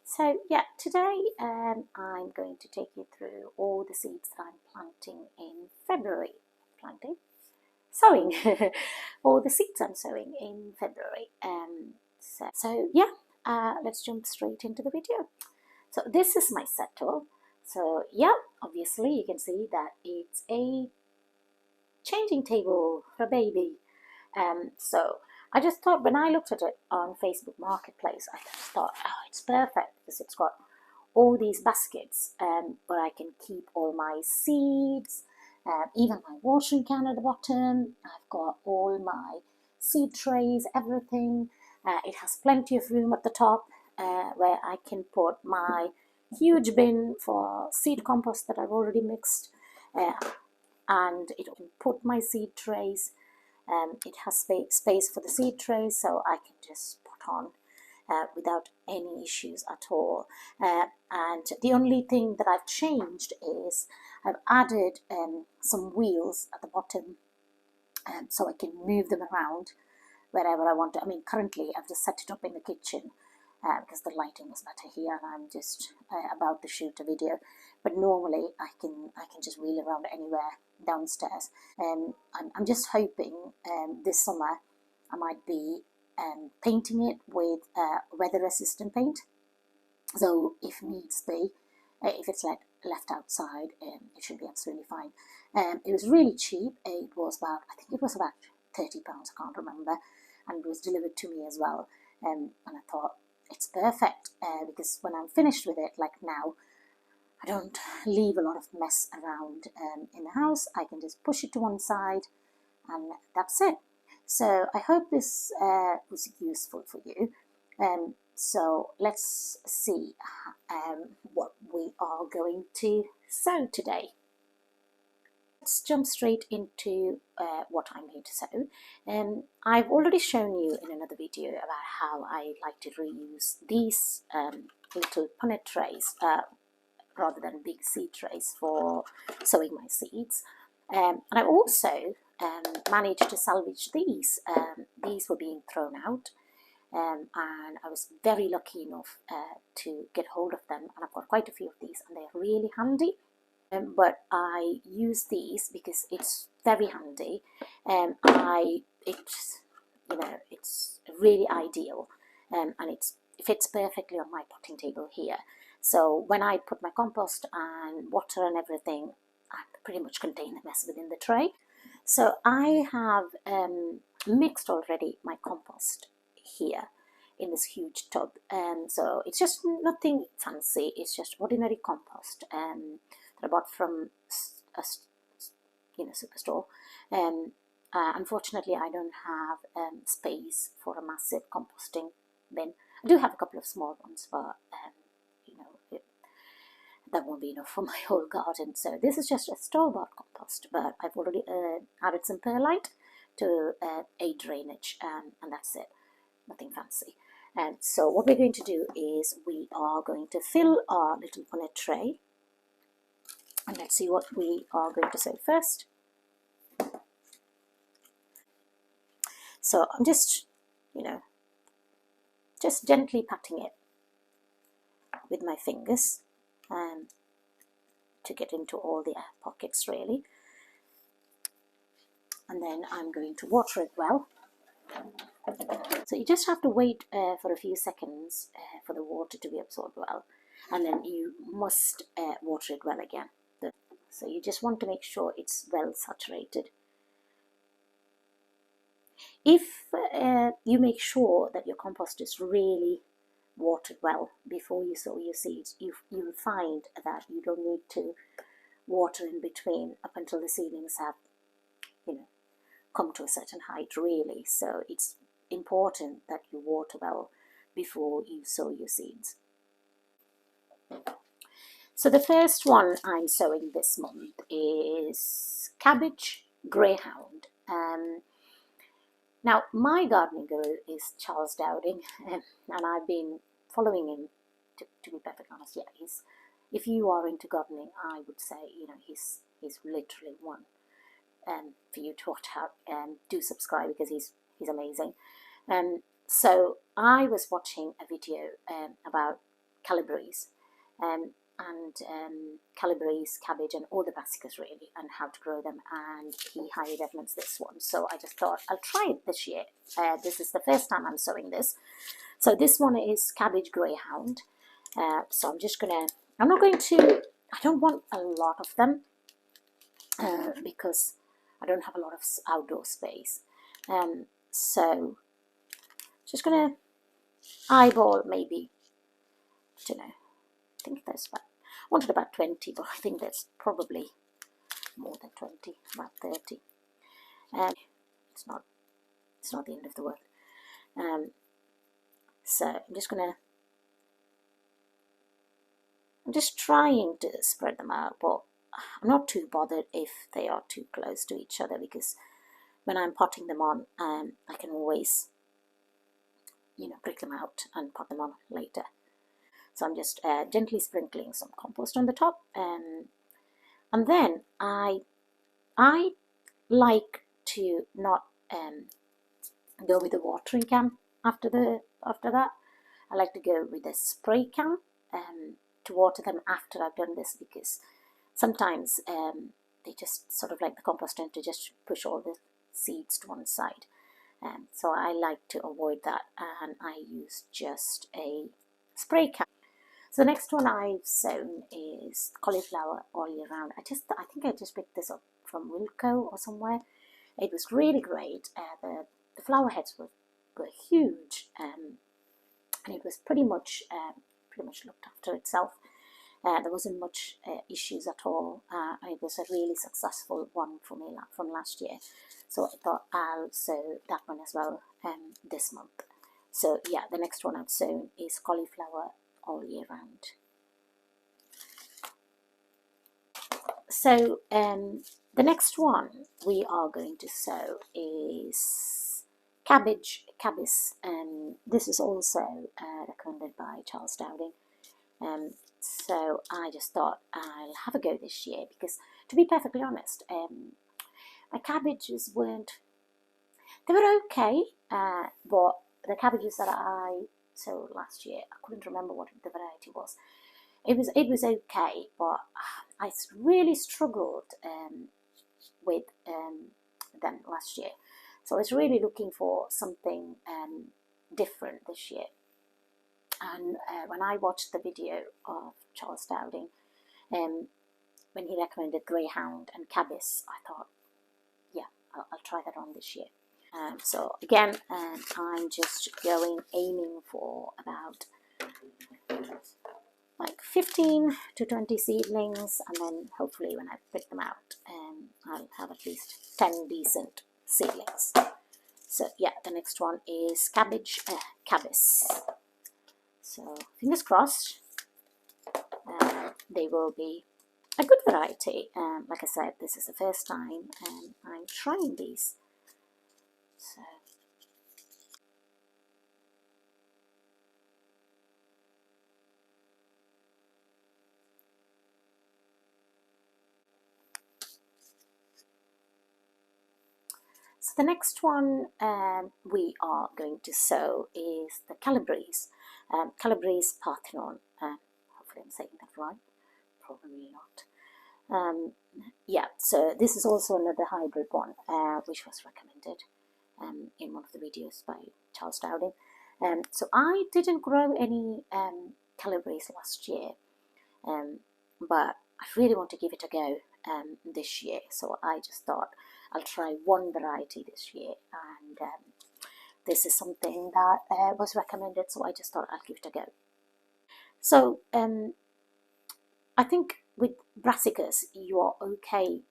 So yeah, today I'm going to take you through all the seeds that I'm planting in February. Sowing, all the seeds I'm sowing in February. So yeah, let's jump straight into the video. So this is my settle. So yeah, obviously you can see that it's a changing table for a baby. So I just thought, when I looked at it on Facebook Marketplace, I just thought, oh, it's perfect because it's got all these baskets where I can keep all my seeds, even my watering can at the bottom. I've got all my seed trays, everything. It has plenty of room at the top where I can put my huge bin for seed compost that I've already mixed, and it can put my seed trays. It has space for the seed trays, so I can just put on without any issues at all. And the only thing that I've changed is I've added some wheels at the bottom, so I can move them around wherever I want to. I mean, currently I've just set it up in the kitchen because the lighting is better here, and I'm just about to shoot a video. But normally I can just wheel around anywhere downstairs. I'm just hoping this summer I might be painting it with weather resistant paint. So if needs be, if it's left outside, it should be absolutely fine. It was really cheap. It was about, I think it was about £30, I can't remember, and it was delivered to me as well. And I thought it's perfect because when I'm finished with it, like now, I don't leave a lot of mess around in the house. I can just push it to one side and that's it. So I hope this was useful for you. So let's see what we are going to sow today. Let's jump straight into what I'm going to sow. I've already shown you in another video about how I like to reuse these little punnet trays rather than big seed trays for sowing my seeds. And I've also managed to salvage these. These were being thrown out, and I was very lucky enough to get hold of them, and I've got quite a few of these, and they're really handy. But I use these because it's very handy. It's really ideal, and it fits perfectly on my potting table here. So when I put my compost and water and everything, I pretty much contain the mess within the tray. So I have mixed already my compost here in this huge tub. So it's just nothing fancy. It's just ordinary compost that I bought from a superstore. Unfortunately, I don't have space for a massive composting bin. I do have a couple of small ones, but that won't be enough for my whole garden. So this is just a store-bought compost, but I've already added some perlite to aid drainage, and that's it. Nothing fancy. And so what we're going to do is we are going to fill our little punnet tray, and let's see what we are going to sow first. So I'm just gently patting it with my fingers to get into all the air pockets really, and then I'm going to water it well. So you just have to wait for a few seconds for the water to be absorbed well, and then you must water it well again. So you just want to make sure it's well saturated. If you make sure that your compost is really watered well before you sow your seeds, you'll find that you don't need to water in between up until the seedlings have come to a certain height really. So it's important that you water well before you sow your seeds. So the first one I'm sowing this month is Cabbage Greyhound. Now, my gardening guru is Charles Dowding, and I've been following him, to be perfectly honest. Yeah, if you are into gardening, I would say, he's literally one for you to watch out. Do subscribe because he's amazing. So I was watching a video about Calabrese, and Calabrese, cabbage, and all the brassicas really, and how to grow them, and he highly recommends this one. So I just thought I'll try it this year. This is the first time I'm sowing this. So this one is cabbage greyhound. So I'm just gonna, I'm not going to, I don't want a lot of them because I don't have a lot of outdoor space. So just gonna eyeball maybe, I don't know, I think there's about, I wanted about 20, but I think there's probably more than 20, about 30. It's not the end of the world. So I'm just trying to spread them out, but I'm not too bothered if they are too close to each other, because when I'm potting them on, I can always, prick them out and pot them on later. So I'm just gently sprinkling some compost on the top, and then I like to not go with the watering can after that. I like to go with a spray can to water them after I've done this, because sometimes they just sort of, like the compost tend to just push all the seeds to one side. So I like to avoid that, and I use just a spray can. So the next one I've sown is cauliflower all year round. I think I just picked this up from Wilco or somewhere. It was really great. The flower heads were huge, and it was pretty much looked after itself. There wasn't much issues at all. It was a really successful one for me from last year. So I thought I'll sow that one as well this month. So yeah, the next one I've sown is cauliflower all year round. So the next one we are going to sow is cabbice, and this is also recommended by Charles Dowding. So I just thought I'll have a go this year, because to be perfectly honest, my cabbages they were okay, but the cabbages that I sowed last year, I couldn't remember what the variety was. It was okay, but I really struggled with them last year. So I was really looking for something different this year. And when I watched the video of Charles Dowding, when he recommended greyhound and cabbice, I thought, yeah, I'll try that on this year. So again, I'm just aiming for about like 15 to 20 seedlings, and then hopefully when I pick them out, I'll have at least 10 decent seedlings. So yeah, the next one is cabbice. So fingers crossed, they will be a good variety. Like I said, this is the first time I'm trying these. So the next one we are going to sow is the Calabrese Parthenon. Hopefully I'm saying that right. Probably not. Yeah, so this is also another hybrid one, which was recommended in one of the videos by Charles Dowding. So I didn't grow any Calabrese last year, but I really want to give it a go this year. So I just thought I'll try one variety this year, and this is something that was recommended, so I just thought I'll give it a go. So I think with brassicas you are okay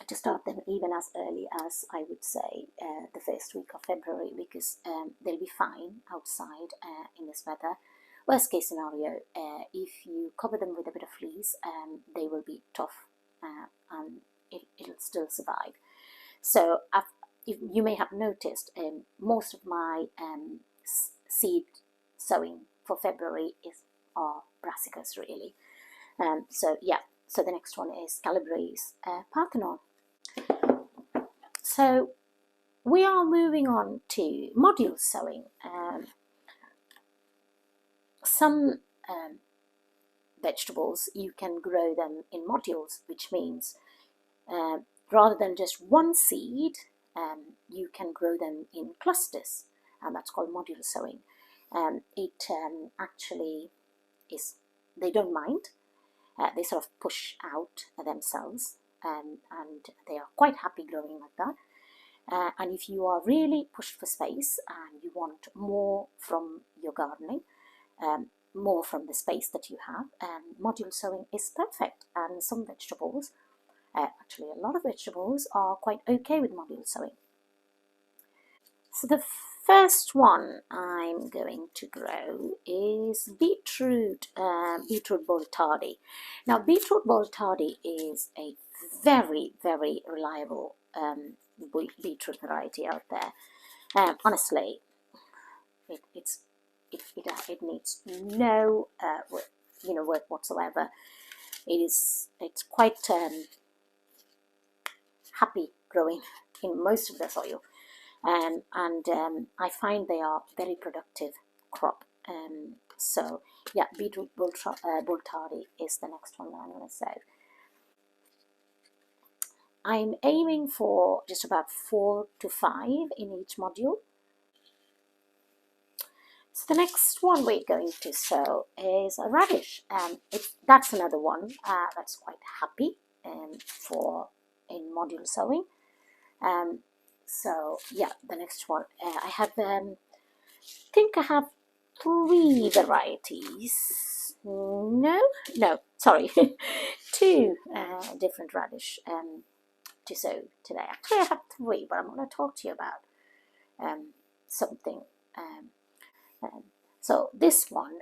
to start them even as early as, I would say, the first week of February, because they'll be fine outside in this weather. Worst case scenario, if you cover them with a bit of fleece, they will be tough and it'll still survive. So you may have noticed, most of my seed sowing for February are brassicas really. So yeah, so the next one is Calabrese Parthenon. So we are moving on to module sowing. Some vegetables, you can grow them in modules, which means rather than just one seed, you can grow them in clusters, and that's called module sowing. It actually is, they don't mind, they sort of push out themselves, and they are quite happy growing like that. And if you are really pushed for space and you want more from your gardening, more from the space that you have, module sowing is perfect. And some vegetables, actually a lot of vegetables, are quite okay with module sowing. So the first one I'm going to grow is beetroot Boltardy. Now, Beetroot Boltardy is a very, very reliable beetroot variety out there. Honestly, it needs no work whatsoever. It's quite happy growing in most of the soil. And I find they are very productive crop. So yeah, Beetroot Boltardy is the next one that I'm going to sow. I'm aiming for just about 4 to 5 in each module. So the next one we're going to sow is a radish. That's another one that's quite happy in module sowing. So yeah, the next one, I have, think I have 3 varieties. No, sorry, 2 different radish to sow today. Actually, I have 3, but I'm going to talk to you about something. So this one,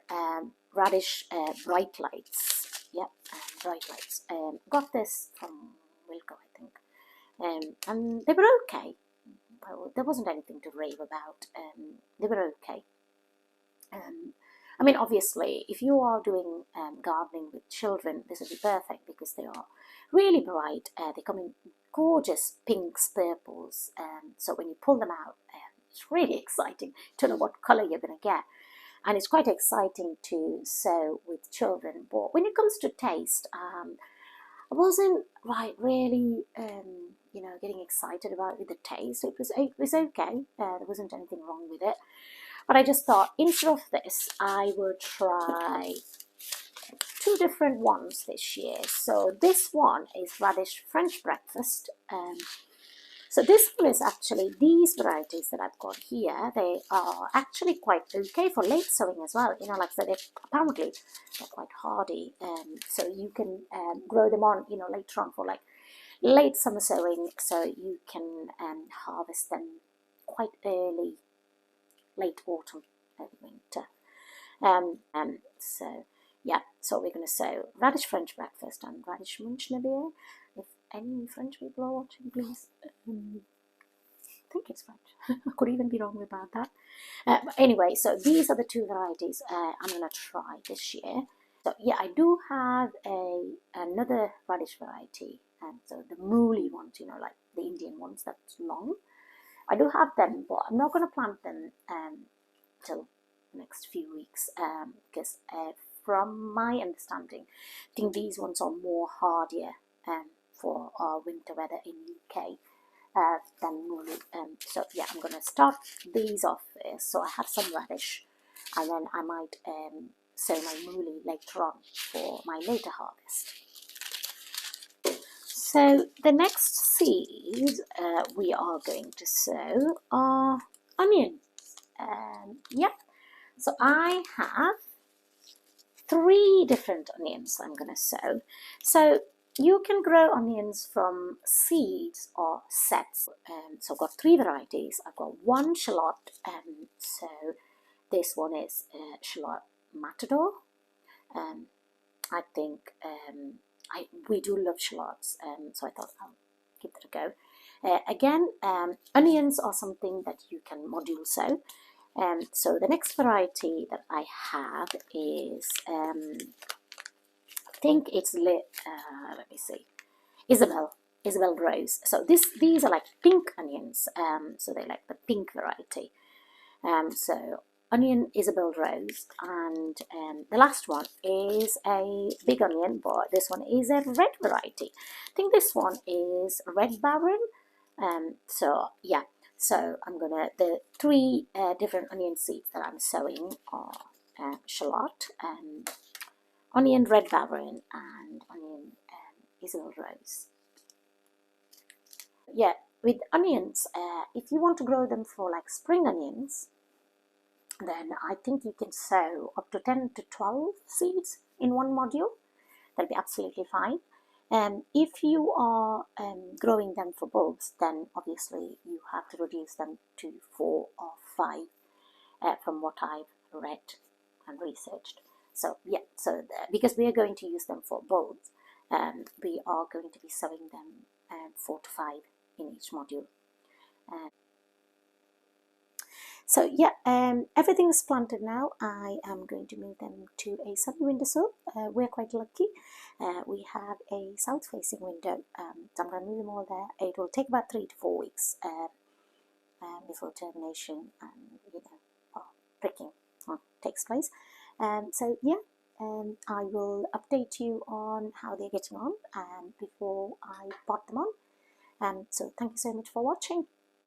radish bright lights. Yep, bright lights. Got this from Wilco, I think. And they were okay. Well, there wasn't anything to rave about. They were okay. I mean, obviously, if you are doing gardening with children, this would be perfect because they are really bright. They come in gorgeous pinks, purples. So when you pull them out, it's really exciting. You don't know what color you're going to get. And it's quite exciting to sow with children. But when it comes to taste, I wasn't really, getting excited about the taste. It was okay. There wasn't anything wrong with it. But I just thought, instead of this, I would try 2 different ones this year. So this one is Radish French breakfast. So this one is actually, these varieties that I've got here, they are actually quite okay for late sowing as well. Like I said, apparently they're quite hardy. So you can grow them on, later on for like late summer sowing. So you can harvest them quite early, late autumn, early winter. So yeah, so we're going to sow Radish French breakfast and Radish Munchner Bier. If any French people are watching, please, I think it's French. I could even be wrong about that. But anyway, so these are the 2 varieties I'm going to try this year. So yeah, I do have another radish variety, so the mooly ones, like the Indian ones that's long. I do have them, but I'm not going to plant them till next few weeks because from my understanding, I think these ones are more hardier for our winter weather in UK than mooly. So yeah, I'm going to start these off first. So I have some radish, and then I might sow my mooly later on for my later harvest. So the next seeds we are going to sow are onions. Yep. So I have 3 different onions I'm going to sow. So you can grow onions from seeds or sets. So I've got 3 varieties. I've got 1 shallot. So this one is Shallot Matador. I think we do love shallots, so I thought I'll give that a go. Again, onions are something that you can module sow. So the next variety that I have is, I think it's, let me see, Isobel Rose. So these are like pink onions, so they're like the pink variety. So onion Isobel roast, and the last one is a big onion, but this one is a red variety. I think this one is Red Baron. So yeah, so I'm gonna, the three different onion seeds that I'm sowing are shallot, onion Red Baron, and onion Isobel rose. Yeah, with onions, if you want to grow them for like spring onions, then I think you can sow up to 10 to 12 seeds in one module. That'll be absolutely fine. If you are growing them for bulbs, then obviously you have to reduce them to 4 or 5 from what I've read and researched. So yeah, so because we are going to use them for bulbs, we are going to be sowing them 4 to 5 in each module. So yeah, everything is planted now. I am going to move them to a sunny windowsill. We're quite lucky. We have a south-facing window, so I'm going to move them all there. It will take about 3 to 4 weeks before termination and pricking takes place. So yeah, I will update you on how they're getting on before I pot them on. So thank you so much for watching.